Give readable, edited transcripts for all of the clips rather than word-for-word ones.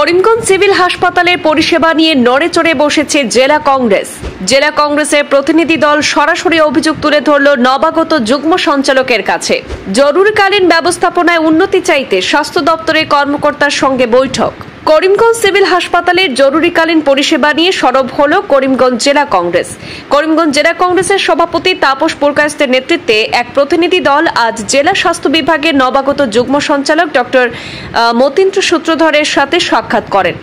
Karimganj civil হাসপাতালের পরিষেবা নিয়ে নড়েচড়ে বসেছে জেলা কংগ্রেস। জেলা কংগ্রেসের প্রতিনিধি দল সরাসরি অভিযোগ তুলে ধরল নবাগত যুগ্ম সঞ্চালকের কাছে। জরুরিকালীন ব্যবস্থাপনায় উন্নতি চাইতে স্বাস্থ্য দপ্তরের কর্মকর্তার সঙ্গে বৈঠক। করিমগঞ্জ সিভিল হাসপাতালের জরুরিকালীন পরিষেবা নিয়ে সরব হল করিমগঞ্জ জেলা কংগ্রেস। করিমগঞ্জ জেলা কংগ্রেসের সভাপতি তাপস পুরকায়েস্তের নেতৃত্বে এক প্রতিনিধি দল আজ জেলা স্বাস্থ্য বিভাগের নবাগত যুগ্ম সঞ্চালক ডক্টর মতীন্দ্র সূত্রধরের সাথে সাক্ষাৎ করেন।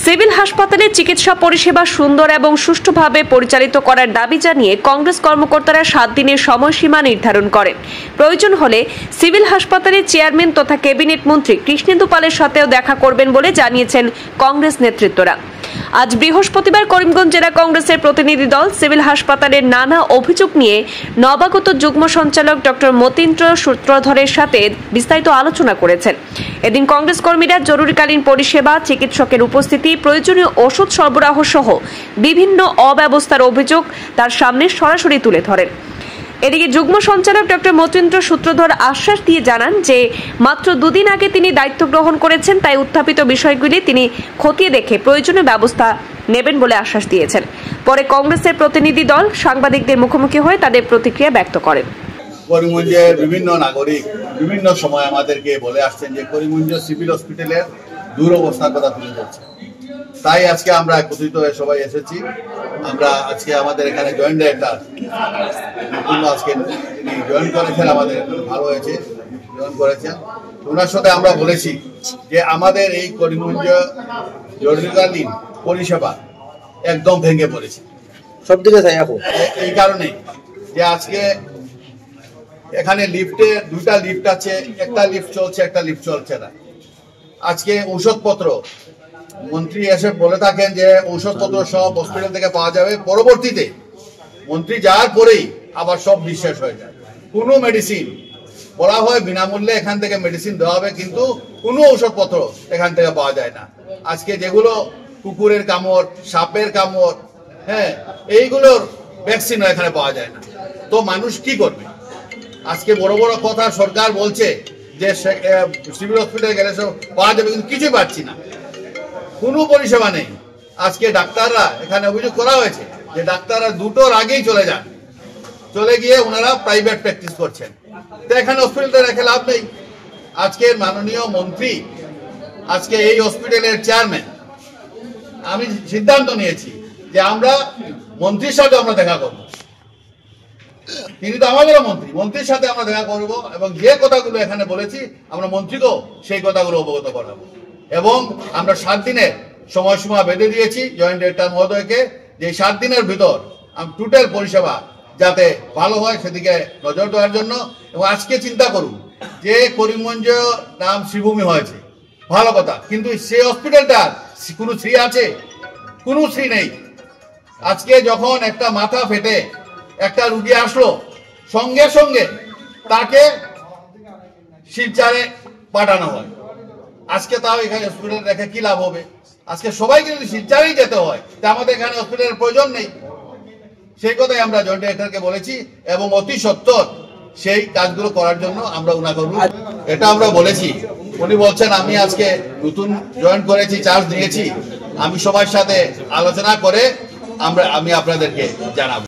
সিভিল হাসপাতালে চিকিৎসা পরিষেবা সুন্দর এবং সুষ্ঠুভাবে পরিচালিত করার দাবি জানিয়ে কংগ্রেস কর্মকর্তারা 7 দিনের সময়সীমা নির্ধারণ করেন। প্রয়োজন হলে সিভিল হাসপাতালের চেয়ারম্যান তথা ক্যাবিনেট মন্ত্রী কৃষ্ণেন্দু পালের সাথেও দেখা করবেন বলে জানিয়েছেন কংগ্রেস নেতৃত্বরা। আজ বৃহস্পতিবার করিমগঞ্জ জেলা কংগ্রেসের প্রতিনিধি দল সিভিল হাসপাতালের নানা অভিযোগ নিয়ে নবাগত যুগ্ম সঞ্চালক ডক্টর মতীন্দ্র সূত্রধরের সাথে বিস্তারিত আলোচনা করেছেন। এদিন কংগ্রেস কর্মীরা জরুরিকালীন পরিষেবা, চিকিৎসকের উপস্থিতি, প্রয়োজনীয় ওষুধ সরবরাহ সহ বিভিন্ন অব্যবস্থার অভিযোগ তার সামনে সরাসরি তুলে ধরেন। এদিকে যুগ্ম সঞ্চালক ডক্টর মতীন্দ্র সূত্রধর আশ্বাস দিয়ে জানান যে মাত্র 2 দিন আগে তিনি দায়িত্ব গ্রহণ করেছেন, তাই উত্থাপিত বিষয়গুলি তিনি খতিয়ে দেখে প্রয়োজনীয় ব্যবস্থা নেবেন বলে আশ্বাস দিয়েছেন। পরে কংগ্রেসের প্রতিনিধি দল সাংবাদিকদের মুখোমুখি হয়ে তাদের প্রতিক্রিয়া ব্যক্ত করেন। করিমগঞ্জের বিভিন্ন নাগরিক বিভিন্ন সময় আমাদেরকে বলে আসছেন যে করিমগঞ্জ সিভিল হসপিটালের দুরবস্থার কথা তুলে ধরছে, তাই আজকে আমরা একত্রিত হয়ে সবাই এসেছি। আমরা আজকে আমাদের এখানে জয়েন্ট ডাইরেক্টর আজকে জয়েন করেছেন, আমাদের ভালো হয়েছে জয়েন করেছেন। ওনার সাথে আমরা বলেছি যে আমাদের এই করিমগঞ্জ জরুরিকালীন পরিষেবা একদম ভেঙে পড়েছে সব দিকে। এই কারণে যে আজকে এখানে লিফটে 2টা লিফট আছে, একটা লিফট চলছে, একটা লিফট চলছে না। আজকে ঔষধপত্র মন্ত্রী এসে বলে থাকেন যে ঔষধপত্র সব হসপিটাল থেকে পাওয়া যাবে, পরবর্তীতে মন্ত্রী যাওয়ার পরেই আবার সব বিশ্বাস হয়ে যায়। কোনো মেডিসিন বলা হয় বিনামূল্যে এখান থেকে মেডিসিন দেওয়া হবে, কিন্তু কোনো ঔষধপত্র এখান থেকে পাওয়া যায় না। আজকে যেগুলো কুকুরের কামড়, সাপের কামড়, এইগুলোর ভ্যাকসিনও এখানে পাওয়া যায় না। তো মানুষ কি করবে? আজকে বড় বড় কথা সরকার বলছে যে সিভিল হসপিটালে গেলে সব পাওয়া যাবে, কিন্তু কিছুই পাচ্ছি না, কোনো পরিষেবা নেই। আজকে ডাক্তাররা এখানে অভিযোগ করা হয়েছে যে ডাক্তাররা 2টোর আগেই চলে যান, চলে গিয়ে ওনারা প্রাইভেট প্র্যাকটিস করছেন। তো এখানে হসপিটালটা রেখে লাভ নেই। আজকের মাননীয় মন্ত্রী, আজকে এই হসপিটালের চেয়ারম্যান, আমি সিদ্ধান্ত নিয়েছি যে আমরা মন্ত্রীর সাথে আমরা দেখা করবো। তিনি তো আমাদেরও মন্ত্রী, মন্ত্রীর সাথে আমরা দেখা করব এবং যে কথাগুলো এখানে বলেছি আমরা মন্ত্রীকেও সেই কথাগুলো অবগত করাবো। এবং আমরা 7 দিনের সময়সীমা বেঁধে দিয়েছি জয়েন্ট ডাইরেক্টর মহোদয়কে, যে 7 দিনের ভিতর টোটাল পরিষেবা যাতে ভালো হয় সেদিকে নজর দেওয়ার জন্য। এবং আজকে চিন্তা করুন যে করিমগঞ্জ নাম শ্রীভূমি হয়েছে, ভালো কথা, কিন্তু সেই হসপিটালটার কোনো শ্রী আছে? কোনো শ্রী নেই। আজকে যখন একটা মাথা ফেটে একটা রুগী আসলো, সঙ্গে সঙ্গে তাকে শিলচরে পাঠানো হয়। আজকে তাও এখানে হসপিটাল রেখে কি লাভ হবে? আজকে সবাইকে যদি শিলচরেই যেতে হয় তা আমাদের এখানে হসপিটালের প্রয়োজন নেই। সেই কথাই আমরা জয়েন্ট ডাইরেক্টরকে বলেছি এবং অতি সত্বর সেই কাজগুলো করার জন্য আমরা উনাকে এটা আমরা বলেছি। উনি বলছেন আমি আজকে নতুন জয়েন করেছি, চার্জ নিয়েছি, আমি সবার সাথে আলোচনা করে আমি আপনাদেরকে জানাবো।